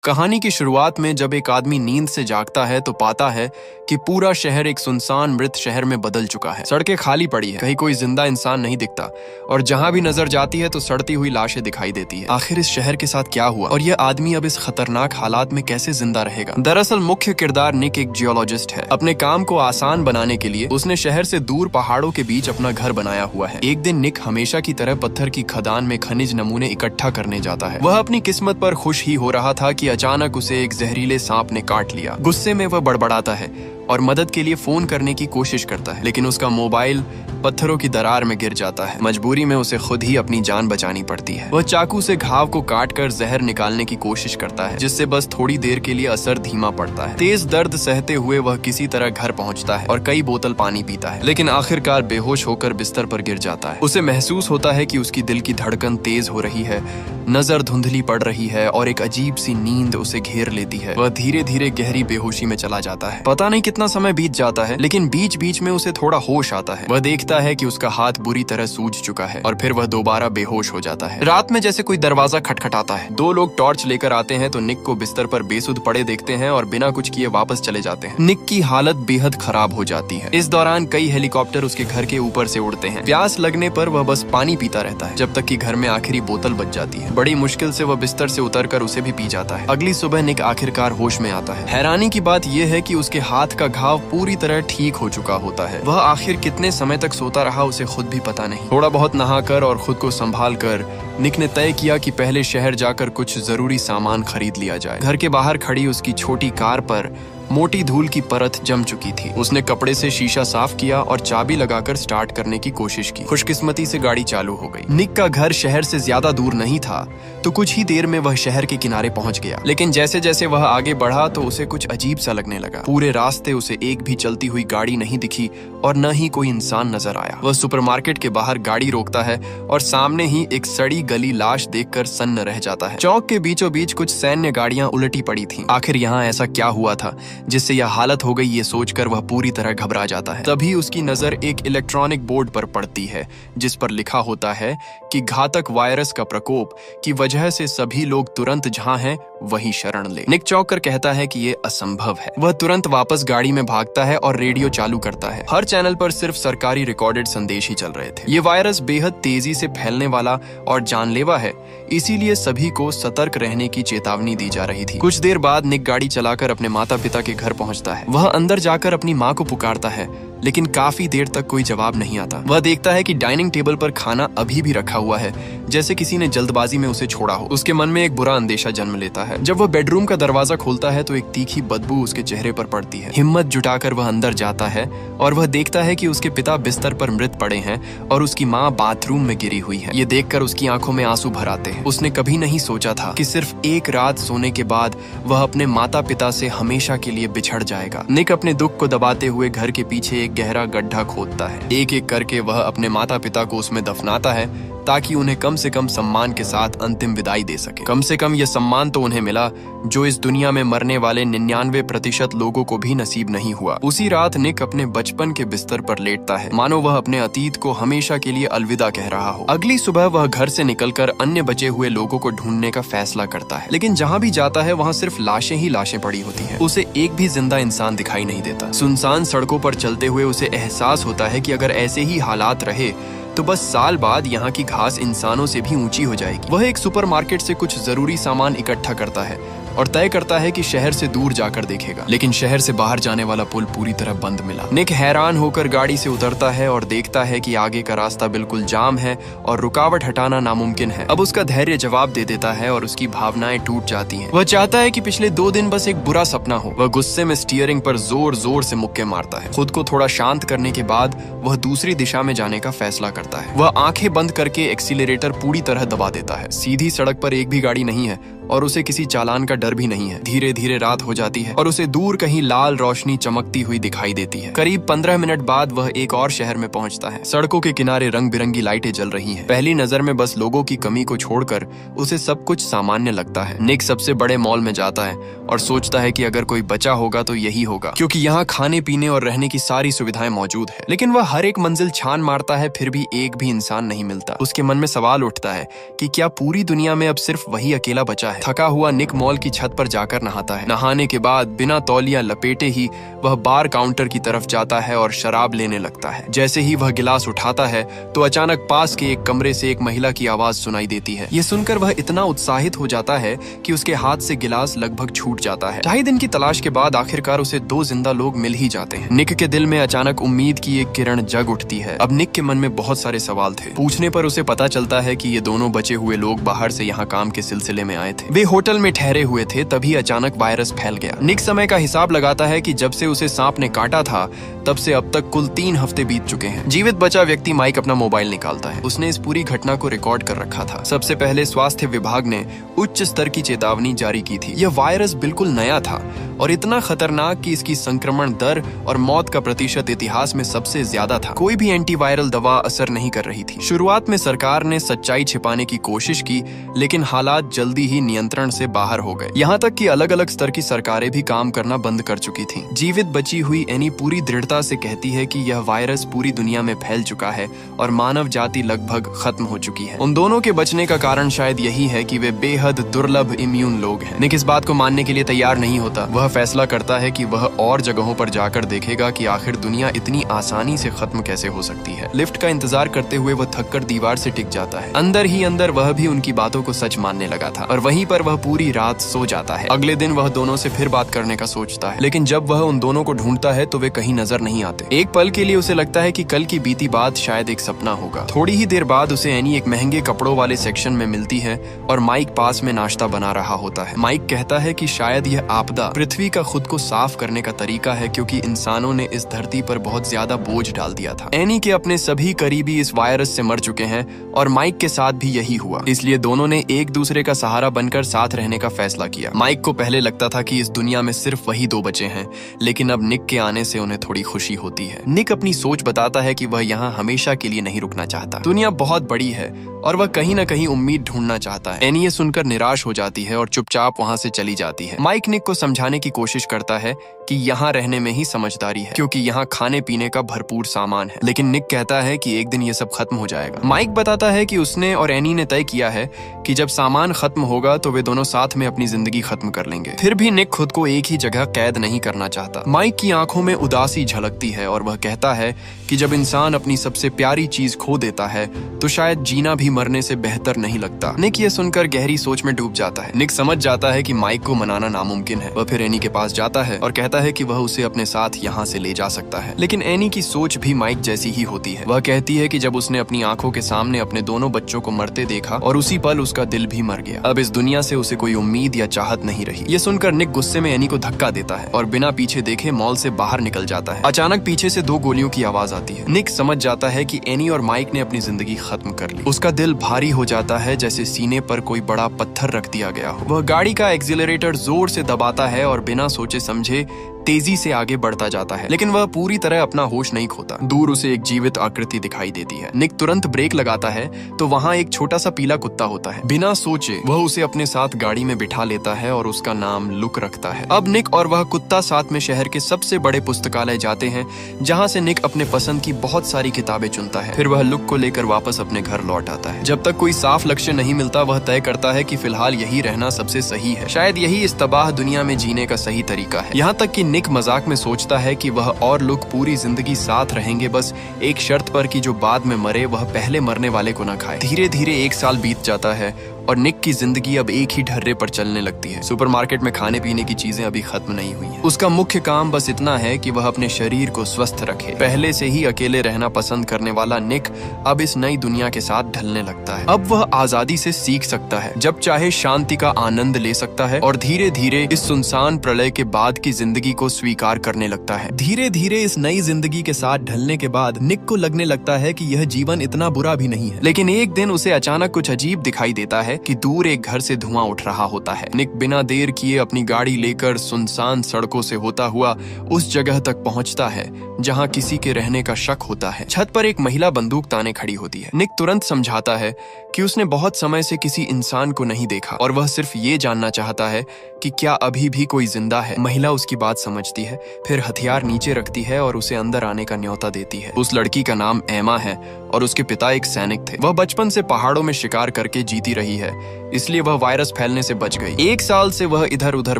कहानी की शुरुआत में जब एक आदमी नींद से जागता है तो पाता है कि पूरा शहर एक सुनसान मृत शहर में बदल चुका है। सड़कें खाली पड़ी है, कहीं कोई जिंदा इंसान नहीं दिखता और जहां भी नजर जाती है तो सड़ती हुई लाशें दिखाई देती है। आखिर इस शहर के साथ क्या हुआ और यह आदमी अब इस खतरनाक हालात में कैसे जिंदा रहेगा? दरअसल मुख्य किरदार निक एक जियोलॉजिस्ट है। अपने काम को आसान बनाने के लिए उसने शहर से दूर पहाड़ों के बीच अपना घर बनाया हुआ है। एक दिन निक हमेशा की तरह पत्थर की खदान में खनिज नमूने इकट्ठा करने जाता है। वह अपनी किस्मत पर खुश ही हो रहा था कि अचानक उसे एक जहरीले सांप ने काट लिया। गुस्से में वह बड़बड़ाता है और मदद के लिए फोन करने की कोशिश करता है, लेकिन उसका मोबाइल पत्थरों की दरार में गिर जाता है। मजबूरी में उसे खुद ही अपनी जान बचानी पड़ती है। वह चाकू से घाव को काटकर जहर निकालने की कोशिश करता है, जिससे बस थोड़ी देर के लिए असर धीमा पड़ता है। तेज दर्द सहते हुए वह किसी तरह घर पहुंचता है और कई बोतल पानी पीता है, लेकिन आखिरकार बेहोश होकर बिस्तर पर गिर जाता है। उसे महसूस होता है कि उसकी दिल की धड़कन तेज हो रही है, नजर धुंधली पड़ रही है और एक अजीब सी नींद उसे घेर लेती है। वह धीरे धीरे गहरी बेहोशी में चला जाता है। पता नहीं कितना समय बीत जाता है, लेकिन बीच बीच में उसे थोड़ा होश आता है। वह देखता है कि उसका हाथ बुरी तरह सूज चुका है और फिर वह दोबारा बेहोश हो जाता है। रात में जैसे कोई दरवाजा खटखटाता है। दो लोग टॉर्च लेकर आते हैं तो निक को बिस्तर पर बेसुध पड़े देखते हैं और बिना कुछ किए वापस चले जाते हैं। निक की हालत बेहद खराब हो जाती है। इस दौरान कई हेलीकॉप्टर उसके घर के ऊपर से उड़ते हैं। प्यास लगने पर वह बस पानी पीता रहता है, जब तक कि घर में आखिरी बोतल बच जाती है। बड़ी मुश्किल से वह बिस्तर से उतरकर उसे भी पी जाता है। अगली सुबह निक आखिरकार होश में आता है। हैरानी की बात यह है कि उसके हाथ का घाव पूरी तरह ठीक हो चुका होता है। वह आखिर कितने समय तक सोता रहा उसे खुद भी पता नहीं। थोड़ा बहुत नहाकर और खुद को संभाल कर निक ने तय किया कि पहले शहर जाकर कुछ जरूरी सामान खरीद लिया जाए। घर के बाहर खड़ी उसकी छोटी कार पर मोटी धूल की परत जम चुकी थी। उसने कपड़े से शीशा साफ किया और चाबी लगाकर स्टार्ट करने की कोशिश की। खुशकिस्मती से गाड़ी चालू हो गई। निक का घर शहर से ज्यादा दूर नहीं था, तो कुछ ही देर में वह शहर के किनारे पहुंच गया। लेकिन जैसे जैसे वह आगे बढ़ा तो उसे कुछ अजीब सा लगने लगा। पूरे रास्ते उसे एक भी चलती हुई गाड़ी नहीं दिखी और न ही कोई इंसान नजर आया। वह सुपरमार्केट के बाहर गाड़ी रोकता है और सामने ही एक सड़ी गली लाश देखकर सन्न रह जाता है। चौक के बीचों बीच कुछ सैन्य गाड़ियां उलटी पड़ी थीं। आखिर यहाँ ऐसा क्या हुआ था जिससे यह हालत हो गई, ये सोचकर वह पूरी तरह घबरा जाता है। तभी उसकी नजर एक इलेक्ट्रॉनिक बोर्ड पर पड़ती है, जिस पर लिखा होता है कि घातक वायरस का प्रकोप की वजह से सभी लोग तुरंत जहां हैं वहीं शरण ले। निक चौंक कर कहता है कि ये असंभव है। वह तुरंत वापस गाड़ी में भागता है और रेडियो चालू करता है। हर चैनल पर सिर्फ सरकारी रिकॉर्डेड संदेश ही चल रहे थे। ये वायरस बेहद तेजी से फैलने वाला और जानलेवा है, इसीलिए सभी को सतर्क रहने की चेतावनी दी जा रही थी। कुछ देर बाद निक गाड़ी चलाकर अपने माता पिता के घर पहुंचता है। वह अंदर जाकर अपनी माँ को पुकारता है, लेकिन काफी देर तक कोई जवाब नहीं आता। वह देखता है कि डाइनिंग टेबल पर खाना अभी भी रखा हुआ है, जैसे किसी ने जल्दबाजी में उसे छोड़ा हो। उसके मन में एक बुरा अंदेशा जन्म लेता है। जब वह बेडरूम का दरवाजा खोलता है तो एक तीखी बदबू उसके चेहरे पर पड़ती है। हिम्मत जुटाकर वह अंदर जाता है और वह देखता है कि उसके पिता बिस्तर पर मृत पड़े हैं और उसकी माँ बाथरूम में गिरी हुई है। ये देखकर उसकी आंखों में आंसू भर आते हैं। उसने कभी नहीं सोचा था कि सिर्फ एक रात सोने के बाद वह अपने माता पिता से हमेशा के लिए बिछड़ जाएगा। निक अपने दुख को दबाते हुए घर के पीछे एक गहरा गड्ढा खोदता है। एक एक करके वह अपने माता पिता को उसमें दफनाता है, ताकि उन्हें कम से कम सम्मान के साथ अंतिम विदाई दे सके। कम से कम यह सम्मान तो उन्हें मिला जो इस दुनिया में मरने वाले 99% लोगों को भी नसीब नहीं हुआ। उसी रात निक अपने बचपन के बिस्तर पर लेटता है, मानो वह अपने अतीत को हमेशा के लिए अलविदा कह रहा हो। अगली सुबह वह घर से निकलकर अन्य बचे हुए लोगों को ढूंढने का फैसला करता है, लेकिन जहाँ भी जाता है वहाँ सिर्फ लाशें ही लाशें पड़ी होती है। उसे एक भी जिंदा इंसान दिखाई नहीं देता। सुनसान सड़कों पर चलते हुए उसे एहसास होता है कि अगर ऐसे ही हालात रहे तो बस साल बाद यहाँ की घास इंसानों से भी ऊंची हो जाएगी। वह एक सुपरमार्केट से कुछ जरूरी सामान इकट्ठा करता है और तय करता है कि शहर से दूर जाकर देखेगा, लेकिन शहर से बाहर जाने वाला पुल पूरी तरह बंद मिला। निक हैरान होकर गाड़ी से उतरता है और देखता है कि आगे का रास्ता बिल्कुल जाम है और रुकावट हटाना नामुमकिन है। अब उसका धैर्य जवाब दे देता है और उसकी भावनाएं टूट जाती हैं। वह चाहता है कि पिछले 2 दिन बस एक बुरा सपना हो। वह गुस्से में स्टीयरिंग पर जोर जोर से मुक्के मारता है। खुद को थोड़ा शांत करने के बाद वह दूसरी दिशा में जाने का फैसला करता है। वह आंखें बंद करके एक्सीलरेटर पूरी तरह दबा देता है। सीधी सड़क पर एक भी गाड़ी नहीं है और उसे किसी चालान का डर भी नहीं है। धीरे धीरे रात हो जाती है और उसे दूर कहीं लाल रोशनी चमकती हुई दिखाई देती है। करीब 15 मिनट बाद वह एक और शहर में पहुंचता है। सड़कों के किनारे रंग बिरंगी लाइटें जल रही हैं। पहली नजर में बस लोगों की कमी को छोड़कर उसे सब कुछ सामान्य लगता है। निक सबसे बड़े मॉल में जाता है और सोचता है कि अगर कोई बचा होगा तो यही होगा, क्योंकि यहाँ खाने पीने और रहने की सारी सुविधाएं मौजूद है। लेकिन वह हर एक मंजिल छान मारता है, फिर भी एक भी इंसान नहीं मिलता। उसके मन में सवाल उठता है कि क्या पूरी दुनिया में अब सिर्फ वही अकेला बचा है। थका हुआ निक मॉल की छत पर जाकर नहाता है। नहाने के बाद बिना तौलिया लपेटे ही वह बार काउंटर की तरफ जाता है और शराब लेने लगता है। जैसे ही वह गिलास उठाता है तो अचानक पास के एक कमरे से एक महिला की आवाज सुनाई देती है। ये सुनकर वह इतना उत्साहित हो जाता है कि उसके हाथ से गिलास लगभग छूट जाता है। ढाई दिन की तलाश के बाद आखिरकार उसे 2 जिंदा लोग मिल ही जाते हैं। निक के दिल में अचानक उम्मीद की एक किरण जग उठती है। अब निक के मन में बहुत सारे सवाल थे। पूछने पर उसे पता चलता है कि ये दोनों बचे हुए लोग बाहर से यहाँ काम के सिलसिले में आए थे। वे होटल में ठहरे हुए थे, तभी अचानक वायरस फैल गया। निक समय का हिसाब लगाता है कि जब से उसे सांप ने काटा था तब से अब तक कुल 3 हफ्ते बीत चुके हैं। जीवित बचा व्यक्ति माइक अपना मोबाइल निकालता है। उसने इस पूरी घटना को रिकॉर्ड कर रखा था। सबसे पहले स्वास्थ्य विभाग ने उच्च स्तर की चेतावनी जारी की थी। यह वायरस बिल्कुल नया था और इतना खतरनाक कि इसकी संक्रमण दर और मौत का प्रतिशत इतिहास में सबसे ज्यादा था। कोई भी एंटीवायरल दवा असर नहीं कर रही थी। शुरुआत में सरकार ने सच्चाई छिपाने की कोशिश की, लेकिन हालात जल्दी ही नियंत्रण से बाहर हो गए। यहाँ तक कि अलग अलग स्तर की सरकारें भी काम करना बंद कर चुकी थीं। जीवित बची हुई एनी पूरी दृढ़ता से कहती है कि यह वायरस पूरी दुनिया में फैल चुका है और मानव जाति लगभग खत्म हो चुकी है। उन दोनों के बचने का कारण शायद यही है कि वे बेहद दुर्लभ इम्यून लोग हैं। निक इस बात को मानने के लिए तैयार नहीं होता। वह फैसला करता है कि वह और जगहों पर जाकर देखेगा कि आखिर दुनिया इतनी आसानी से खत्म कैसे हो सकती है। लिफ्ट का इंतजार करते हुए वह थककर दीवार से टिक जाता है। अंदर ही अंदर वह भी उनकी बातों को सच मानने लगा था और वहीं पर वह पूरी रात सो जाता है। अगले दिन वह दोनों से फिर बात करने का सोचता है, लेकिन जब वह उन दोनों को ढूंढता है तो वे कहीं नजर नहीं आते। एक पल के लिए उसे लगता है कि कल की बीती बात शायद एक सपना होगा। थोड़ी ही देर बाद उसे एनी एक महंगे कपड़ों वाले सेक्शन में मिलती है और माइक पास में नाश्ता बना रहा होता है। माइक कहता है कि शायद यह आपदा पृथ्वी का खुद को साफ करने का तरीका है, क्योंकि इंसानों ने इस धरती पर बहुत ज्यादा बोझ डाल दिया था। एनी के अपने सभी करीबी इस वायरस से मर चुके हैं और माइक के साथ भी यही हुआ। इसलिए दोनों ने एक दूसरे का सहारा बनकर साथ रहने का फैसला किया। माइक को पहले लगता था कि इस दुनिया में सिर्फ वही 2 बचे हैं, लेकिन अब निक के आने से उन्हें थोड़ी खुशी होती है। निक अपनी सोच बताता है कि वह यहाँ हमेशा के लिए नहीं रुकना चाहता। दुनिया बहुत बड़ी है और वह कहीं न कहीं उम्मीद ढूंढना चाहता है। एनी ये सुनकर निराश हो जाती है और चुपचाप वहाँ से चली जाती है। माइक निक को समझाने की कोशिश करता है कि यहाँ रहने में ही समझदारी है, क्योंकि यहाँ खाने पीने का भरपूर सामान है। लेकिन निक कहता है कि एक दिन ये सब खत्म हो जाएगा। माइक बताता है कि उसने और एनी ने तय किया है कि जब सामान खत्म होगा तो वे दोनों साथ में अपनी जिंदगी खत्म कर लेंगे। फिर भी निक खुद को एक ही जगह कैद नहीं करना चाहता। माइक की आंखों में उदासी झलकती है और वह कहता है कि जब इंसान अपनी सबसे प्यारी चीज खो देता है तो शायद जीना भी मरने से बेहतर नहीं लगता। निक ये सुनकर गहरी सोच में डूब जाता है। निक समझ जाता है कि माइक को मनाना नामुमकिन है। वह फिर एनी के पास जाता है और कहता है कि वह उसे अपने साथ यहाँ से ले जा सकता है। लेकिन एनी की सोच भी माइक जैसी ही होती है। वह कहती है कि जब उसने अपनी आंखों के सामने अपने दोनों बच्चों को मरते देखा और उसी पल उसका दिल भी मर गया। अब इस दुनिया से उसे कोई उम्मीद या चाहत नहीं रही। ये सुनकर निक गुस्से में एनी को धक्का देता है और बिना पीछे देखे मॉल से बाहर निकल जाता है। अचानक पीछे से 2 गोलियों की आवाज आती है। निक समझ जाता है कि एनी और माइक ने अपनी जिंदगी खत्म कर ली। उसका दिल भारी हो जाता है, जैसे सीने पर कोई बड़ा पत्थर रख दिया गया हो। वह गाड़ी का एक्सीलरेटर जोर से दबाता है और बिना सोचे समझे तेजी से आगे बढ़ता जाता है, लेकिन वह पूरी तरह अपना होश नहीं खोता। दूर उसे एक जीवित आकृति दिखाई देती है। निक तुरंत ब्रेक लगाता है तो वहाँ एक छोटा सा पीला कुत्ता होता है। बिना सोचे वह उसे अपने साथ गाड़ी में बिठा लेता है और उसका नाम लुक रखता है। अब निक और वह कुत्ता साथ में शहर के सबसे बड़े पुस्तकालय जाते हैं, जहाँ से निक अपने पसंद की बहुत सारी किताबें चुनता है। फिर वह लुक को लेकर वापस अपने घर लौट आता है। जब तक कोई साफ लक्ष्य नहीं मिलता वह तय करता है कि फिलहाल यही रहना सबसे सही है। शायद यही इस तबाह दुनिया में जीने का सही तरीका है। यहाँ तक कि निक मजाक में सोचता है कि वह और लुक पूरी जिंदगी साथ रहेंगे, बस एक शर्त पर कि जो बाद में मरे वह पहले मरने वाले को न खाए। धीरे धीरे 1 साल बीत जाता है और निक की जिंदगी अब एक ही ढर्रे पर चलने लगती है। सुपरमार्केट में खाने पीने की चीजें अभी खत्म नहीं हुई हैं। उसका मुख्य काम बस इतना है कि वह अपने शरीर को स्वस्थ रखे। पहले से ही अकेले रहना पसंद करने वाला निक अब इस नई दुनिया के साथ ढलने लगता है। अब वह आजादी से सीख सकता है, जब चाहे शांति का आनंद ले सकता है और धीरे धीरे इस सुनसान प्रलय के बाद की जिंदगी को स्वीकार करने लगता है। धीरे धीरे इस नई जिंदगी के साथ ढलने के बाद निक को लगने लगता है कि यह जीवन इतना बुरा भी नहीं है। लेकिन एक दिन उसे अचानक कुछ अजीब दिखाई देता है कि दूर एक घर से धुआं उठ रहा होता है। निक बिना देर किए अपनी गाड़ी लेकर सुनसान सड़कों से होता हुआ उस जगह तक पहुंचता है जहां किसी के रहने का शक होता है। छत पर एक महिला बंदूक ताने खड़ी होती है। निक तुरंत समझाता है कि उसने बहुत समय से किसी इंसान को नहीं देखा और वह सिर्फ ये जानना चाहता है कि क्या अभी भी कोई जिंदा है। महिला उसकी बात समझती है, फिर हथियार नीचे रखती है और उसे अंदर आने का न्योता देती है। उस लड़की का नाम एमा है और उसके पिता एक सैनिक थे। वह बचपन से पहाड़ों में शिकार करके जीती रही है, इसलिए वह वायरस फैलने से बच गई। 1 साल से वह इधर उधर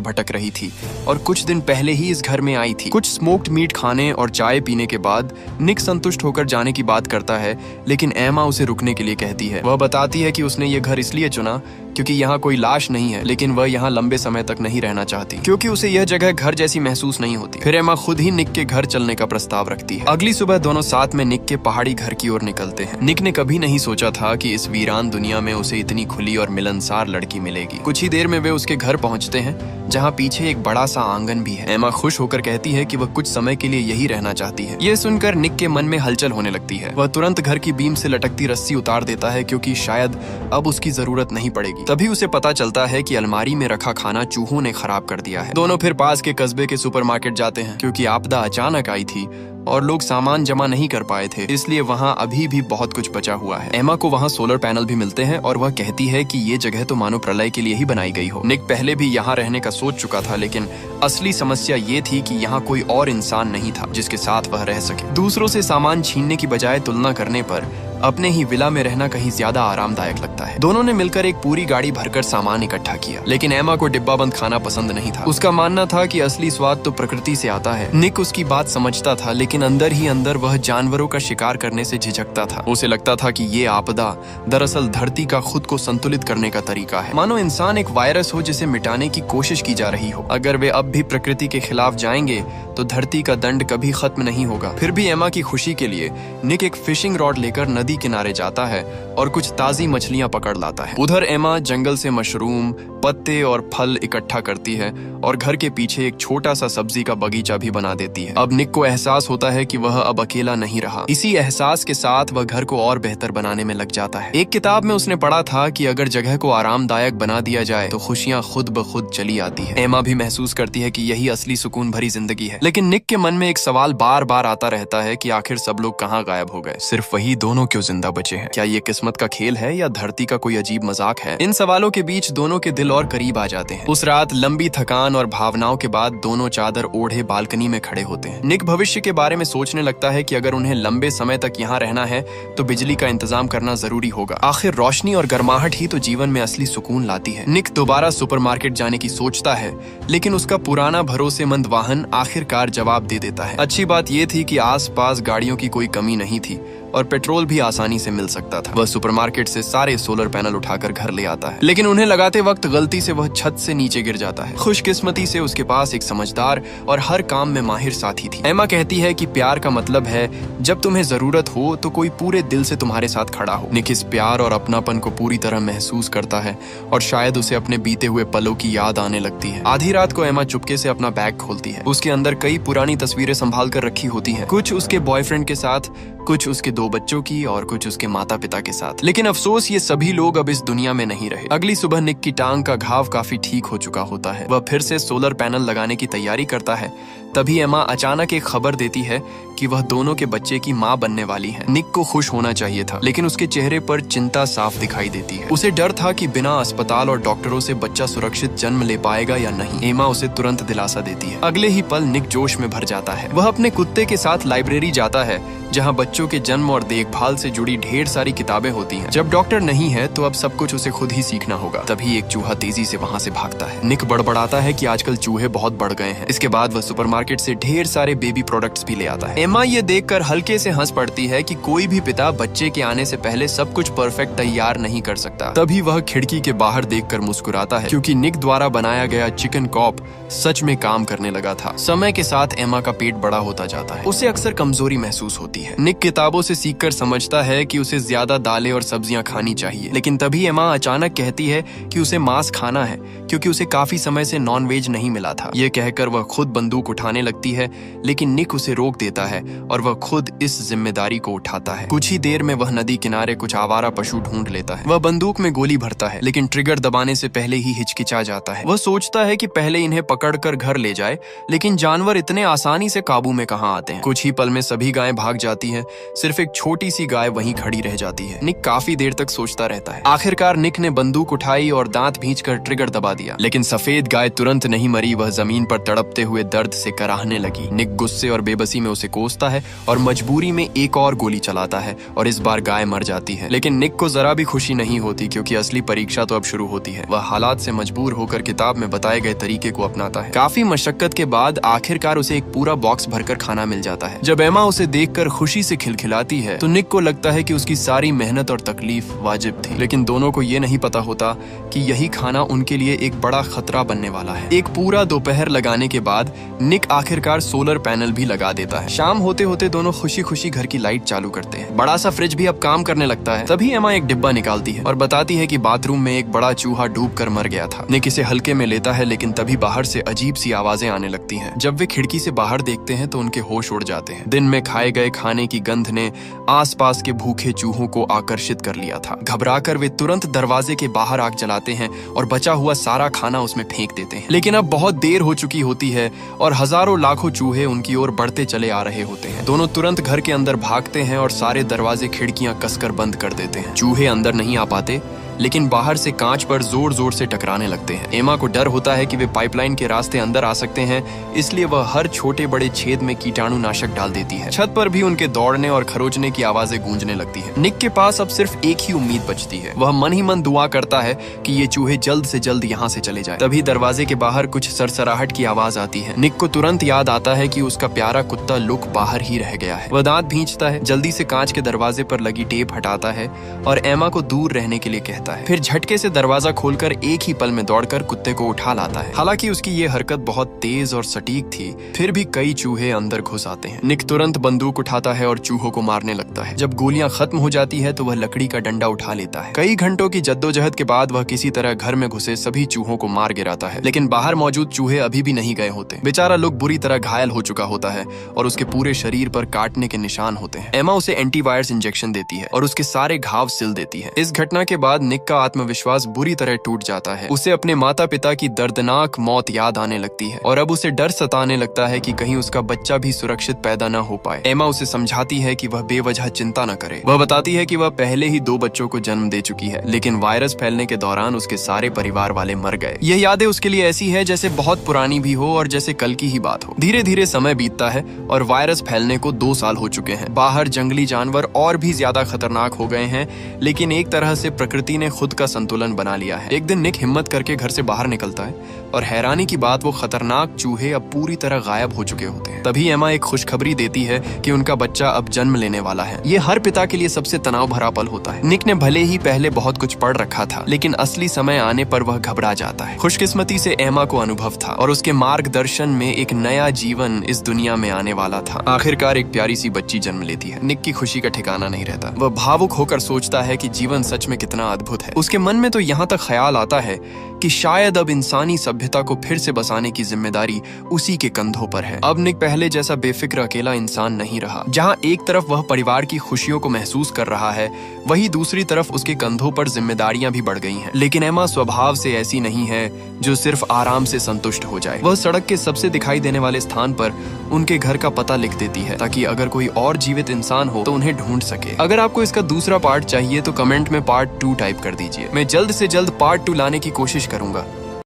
भटक रही थी और कुछ दिन पहले ही इस घर में आई थी। कुछ स्मोक्ड मीट खाने और चाय पीने के बाद निक संतुष्ट होकर जाने की बात करता है, लेकिन एमा उसे रुकने के लिए कहती है। वह बताती है कि उसने ये घर इसलिए चुना क्योंकि यहाँ कोई लाश नहीं है, लेकिन वह यहाँ लंबे समय तक नहीं रहना चाहती क्योंकि उसे यह जगह घर जैसी महसूस नहीं होती। फिर एमा खुद ही निक के घर चलने का प्रस्ताव रखती है। अगली सुबह दोनों साथ में निक के पहाड़ी घर की ओर निकलते हैं। निक ने कभी नहीं सोचा था कि इस वीरान दुनिया में उसे इतनी खुली और मिलनसार लड़की मिलेगी। कुछ ही देर में वे उसके घर पहुंचते हैं, जहाँ पीछे एक बड़ा सा आंगन भी है। एमा खुश होकर कहती है कि वह कुछ समय के लिए यही रहना चाहती है। यह सुनकर निक के मन में हलचल होने लगती है। वह तुरंत घर की बीम से लटकती रस्सी उतार देता है क्योंकि शायद अब उसकी जरूरत नहीं पड़ेगी। तभी उसे पता चलता है कि अलमारी में रखा खाना चूहों ने खराब कर दिया है। दोनों फिर पास के कस्बे के सुपरमार्केट जाते हैं क्योंकि आपदा अचानक आई थी और लोग सामान जमा नहीं कर पाए थे, इसलिए वहाँ अभी भी बहुत कुछ बचा हुआ है। एमा को वहाँ सोलर पैनल भी मिलते हैं और वह कहती है कि ये जगह तो मानो प्रलय के लिए ही बनाई गई हो। निक पहले भी यहाँ रहने का सोच चुका था, लेकिन असली समस्या ये थी कि यहाँ कोई और इंसान नहीं था जिसके साथ वह रह सके। दूसरों से सामान छीनने की बजाय तुलना करने पर अपने ही विला में रहना कहीं ज्यादा आरामदायक लगता है। दोनों ने मिलकर एक पूरी गाड़ी भरकर सामान इकट्ठा किया, लेकिन एमा को डिब्बा बंद खाना पसंद नहीं था। उसका मानना था कि असली स्वाद तो प्रकृति से आता है। निक उसकी बात समझता था, लेकिन अंदर ही अंदर वह जानवरों का शिकार करने से झिझकता था। उसे लगता था कि ये आपदा दरअसल धरती का खुद को संतुलित करने का तरीका है, मानो इंसान एक वायरस हो जिसे मिटाने की कोशिश की जा रही हो। अगर वे अब भी प्रकृति के खिलाफ जाएंगे तो धरती का दंड कभी खत्म नहीं होगा। फिर भी एमा की खुशी के लिए निक एक फिशिंग रॉड लेकर नदी किनारे जाता है और कुछ ताजी मछलियां पकड़ लाता है। उधर एमा जंगल से मशरूम, पत्ते और फल इकट्ठा करती है और घर के पीछे एक छोटा सा सब्जी का बगीचा भी बना देती है। अब निक को एहसास होता है कि वह अब अकेला नहीं रहा। इसी एहसास के साथ वह घर को और बेहतर बनाने में लग जाता है। एक किताब में उसने पढ़ा था कि अगर जगह को आरामदायक बना दिया जाए तो खुशियां खुद ब खुद चली आती है। एमा भी महसूस करती है कि यही असली सुकून भरी जिंदगी है, लेकिन निक के मन में एक सवाल बार बार आता रहता है कि आखिर सब लोग कहाँ गायब हो गए, सिर्फ वही दोनों क्यों जिंदा बचे हैं। क्या ये किस्मत का खेल है या धरती का कोई अजीब मजाक है? इन सवालों के बीच दोनों के दिल और करीब आ जाते हैं। उस रात लंबी थकान और भावनाओं के बाद दोनों चादर ओढ़े बालकनी में खड़े होते हैं। निक भविष्य के बारे में सोचने लगता है कि अगर उन्हें लंबे समय तक यहाँ रहना है तो बिजली का इंतजाम करना जरूरी होगा। आखिर रोशनी और गर्माहट ही तो जीवन में असली सुकून लाती है। निक दोबारा सुपरमार्केट जाने की सोचता है, लेकिन उसका पुराना भरोसेमंद वाहन आखिरकार जवाब दे देता है। अच्छी बात यह थी कि आसपास गाड़ियों की कोई कमी नहीं थी और पेट्रोल भी आसानी से मिल सकता था। वह सुपरमार्केट से सारे सोलर पैनल उठाकर घर ले आता है, लेकिन उन्हें लगाते वक्त गलती से वह छत से नीचे गिर जाता है। खुशकिस्मती से उसके पास एक समझदार और हर काम में माहिर साथी थी। एमा कहती है कि प्यार का मतलब है जब तुम्हें जरूरत हो तो कोई पूरे दिल से तुम्हारे साथ खड़ा हो। निक इस प्यार और अपनापन को पूरी तरह महसूस करता है और शायद उसे अपने बीते हुए पलों की याद आने लगती है। आधी रात को एमा चुपके से अपना बैग खोलती है। उसके अंदर कई पुरानी तस्वीरें संभाल कर रखी होती हैं, कुछ उसके बॉयफ्रेंड के साथ, कुछ उसके 2 बच्चों की और कुछ उसके माता पिता के साथ। लेकिन अफसोस ये सभी लोग अब इस दुनिया में नहीं रहे। अगली सुबह निक की टांग का घाव काफी ठीक हो चुका होता है। वह फिर से सोलर पैनल लगाने की तैयारी करता है। तभी एमा अचानक एक खबर देती है कि वह दोनों के बच्चे की मां बनने वाली है। निक को खुश होना चाहिए था, लेकिन उसके चेहरे पर चिंता साफ दिखाई देती है। उसे डर था कि बिना अस्पताल और डॉक्टरों से बच्चा सुरक्षित जन्म ले पाएगा या नहीं। एमा उसे तुरंत दिलासा देती है। अगले ही पल निक जोश में भर जाता है। वह अपने कुत्ते के साथ लाइब्रेरी जाता है, जहाँ बच्चों के जन्म और देखभाल से जुड़ी ढेर सारी किताबें होती हैं। जब डॉक्टर नहीं है तो अब सब कुछ उसे खुद ही सीखना होगा। तभी एक चूहा तेजी से वहाँ से भागता है। निक बड़बड़ाता है कि आजकल चूहे बहुत बढ़ गए हैं। इसके बाद वह सुपरमार्केट से ढेर सारे बेबी प्रोडक्ट्स भी ले आता है। एमा ये देखकर हल्के से हंस पड़ती है कि कोई भी पिता बच्चे के आने से पहले सब कुछ परफेक्ट तैयार नहीं कर सकता। तभी वह खिड़की के बाहर देखकर मुस्कुराता है, क्योंकि निक द्वारा बनाया गया चिकन कॉप सच में काम करने लगा था। समय के साथ एमा का पेट बड़ा होता जाता है। उसे अक्सर कमजोरी महसूस होती है। निक किताबों से सीखकर समझता है कि उसे ज्यादा दालें और सब्जियां खानी चाहिए, लेकिन तभी एमा अचानक कहती है कि उसे मांस खाना है, क्योंकि उसे काफी समय से नॉनवेज नहीं मिला था। ये कहकर वह खुद बंदूक उठाने लगती है, लेकिन निक उसे रोक देता है और वह खुद इस जिम्मेदारी को उठाता है। कुछ ही देर में वह नदी किनारे कुछ आवारा पशु ढूंढ लेता है। वह बंदूक में गोली भरता है, लेकिन ट्रिगर दबाने से पहले ही हिचकिचा जाता है। वह सोचता है कि पहले इन्हें पकड़कर घर ले जाए, लेकिन जानवर इतने आसानी से काबू में कहाँ आते हैं। कुछ ही पल में सभी गायें भाग जाती हैं, सिर्फ एक छोटी सी गाय वहीं खड़ी रह जाती है। निक काफी देर तक सोचता रहता है। आखिरकार निक ने बंदूक उठाई और दांत भींचकर ट्रिगर दबा दिया, लेकिन सफेद गाय तुरंत नहीं मरी। वह जमीन पर तड़पते हुए दर्द से कराहने लगी। निक गुस्से और बेबसी में उसे कोसता है और मजबूरी में एक और गोली चलाता है और इस बार गाय मर जाती है। लेकिन निक को जरा भी खुशी नहीं होती क्योंकि असली परीक्षा तो अब शुरू होती है। वह हालात से मजबूर होकर किताब में बताए गए तरीके को अपनाता है। काफी मशक्कत के बाद आखिरकार उसे एक पूरा बॉक्स भरकर खाना मिल जाता है। जब एमा उसे देखकर खुशी से खिलखिलाती है तो निक को लगता है कि उसकी सारी मेहनत और तकलीफ वाजिब थी। लेकिन दोनों को ये नहीं पता होता कि यही खाना उनके लिए एक बड़ा खतरा बनने वाला है। एक पूरा दोपहर लगाने के बाद निक आखिरकार सोलर पैनल भी लगा देता है। शाम होते होते दोनों खुशी खुशी घर की लाइट चालू करते हैं। बड़ा सा फ्रिज भी अब काम करने लगता है। तभी एमा एक डिब्बा निकालती है और बताती है कि बाथरूम में एक बड़ा चूहा डूबकर मर गया था। निक इसे हल्के में लेता है, लेकिन तभी बाहर से अजीब सी आवाजें आने लगती हैं। जब वे खिड़की से बाहर देखते हैं तो उनके होश उड़ जाते हैं। दिन में खाए गए खाने की गंध ने आसपास के भूखे चूहों को आकर्षित कर लिया था। घबराकर वे तुरंत दरवाजे के बाहर आग जलाते हैं और बचा हुआ सारा खाना उसमें फेंक देते हैं। लेकिन अब बहुत देर हो चुकी होती है और हजारों लाखों चूहे उनकी ओर बढ़ते चले आ रहे होते हैं। दोनों तुरंत घर के अंदर भागते हैं और सारे दरवाजे खिड़कियां कसकर बंद कर देते हैं। चूहे अंदर नहीं आ पाते, लेकिन बाहर से कांच पर जोर जोर से टकराने लगते हैं। एमा को डर होता है कि वे पाइपलाइन के रास्ते अंदर आ सकते हैं, इसलिए वह हर छोटे बड़े छेद में कीटाणुनाशक डाल देती है। छत पर भी उनके दौड़ने और खरोचने की आवाजें गूंजने लगती है। निक के पास अब सिर्फ एक ही उम्मीद बचती है। वह मन ही मन दुआ करता है कि ये चूहे जल्द से जल्द यहाँ से चले जाए। तभी दरवाजे के बाहर कुछ सरसराहट की आवाज आती है। निक को तुरंत याद आता है कि उसका प्यारा कुत्ता लुक बाहर ही रह गया है। वह दांत भींचता है, जल्दी से कांच के दरवाजे पर लगी टेप हटाता है और एमा को दूर रहने के लिए कहता है। फिर झटके से दरवाजा खोलकर एक ही पल में दौड़कर कुत्ते को उठा लाता है। हालांकि उसकी ये हरकत बहुत तेज और सटीक थी, फिर भी कई चूहे अंदर घुस आते हैं। निक तुरंत बंदूक उठाता है और चूहों को मारने लगता है। जब गोलियां खत्म हो जाती है तो वह लकड़ी का डंडा उठा लेता है। कई घंटों की जद्दोजहद के बाद वह किसी तरह घर में घुसे सभी चूहों को मार गिराता है। लेकिन बाहर मौजूद चूहे अभी भी नहीं गए होते। बेचारा लुक बुरी तरह घायल हो चुका होता है और उसके पूरे शरीर पर काटने के निशान होते हैं। एमा उसे एंटीवायरस इंजेक्शन देती है और उसके सारे घाव सिल देती है। इस घटना के बाद निक का आत्मविश्वास बुरी तरह टूट जाता है। उसे अपने माता पिता की दर्दनाक मौत याद आने लगती है और अब उसे डर सताने लगता है कि कहीं उसका बच्चा भी सुरक्षित पैदा न हो पाए। एमा उसे समझाती है कि वह बेवजह चिंता न करे। वह बताती है कि वह पहले ही 2 बच्चों को जन्म दे चुकी है, लेकिन वायरस फैलने के दौरान उसके सारे परिवार वाले मर गए। यह यादें उसके लिए ऐसी है जैसे बहुत पुरानी भी हो और जैसे कल की ही बात हो। धीरे धीरे समय बीतता है और वायरस फैलने को 2 साल हो चुके हैं। बाहर जंगली जानवर और भी ज्यादा खतरनाक हो गए हैं, लेकिन एक तरह से प्रकृति ने खुद का संतुलन बना लिया है। एक दिन निक हिम्मत करके घर से बाहर निकलता है और हैरानी की बात वो खतरनाक चूहे अब पूरी तरह गायब हो चुके होते हैं। तभी एमा एक खुशखबरी देती है कि उनका बच्चा अब जन्म लेने वाला है। ये हर पिता के लिए सबसे तनाव भरा पल होता है। निक ने भले ही पहले बहुत कुछ पढ़ रखा था, लेकिन असली समय आने पर वह घबरा जाता है। खुशकिस्मती से एमा को अनुभव था और उसके मार्गदर्शन में एक नया जीवन इस दुनिया में आने वाला था। आखिरकार एक प्यारी सी बच्ची जन्म लेती है। निक की खुशी का ठिकाना नहीं रहता। वह भावुक होकर सोचता है कि जीवन सच में कितना अद्भुत है। उसके मन में तो यहाँ तक ख्याल आता है कि शायद अब इंसानी सभ्यता को फिर से बसाने की जिम्मेदारी उसी के कंधों पर है। अब निक पहले जैसा बेफिक्र अकेला इंसान नहीं रहा। जहां एक तरफ वह परिवार की खुशियों को महसूस कर रहा है, वहीं दूसरी तरफ उसके कंधों पर जिम्मेदारियां भी बढ़ गई हैं। लेकिन एमा स्वभाव से ऐसी नहीं है जो सिर्फ आराम से संतुष्ट हो जाए। वह सड़क के सबसे दिखाई देने वाले स्थान पर उनके घर का पता लिख देती है ताकि अगर कोई और जीवित इंसान हो तो उन्हें ढूंढ सके। अगर आपको इसका दूसरा पार्ट चाहिए तो कमेंट में पार्ट 2 टाइप कर दीजिए। मैं जल्द से जल्द पार्ट 2 लाने की कोशिश करूंगा।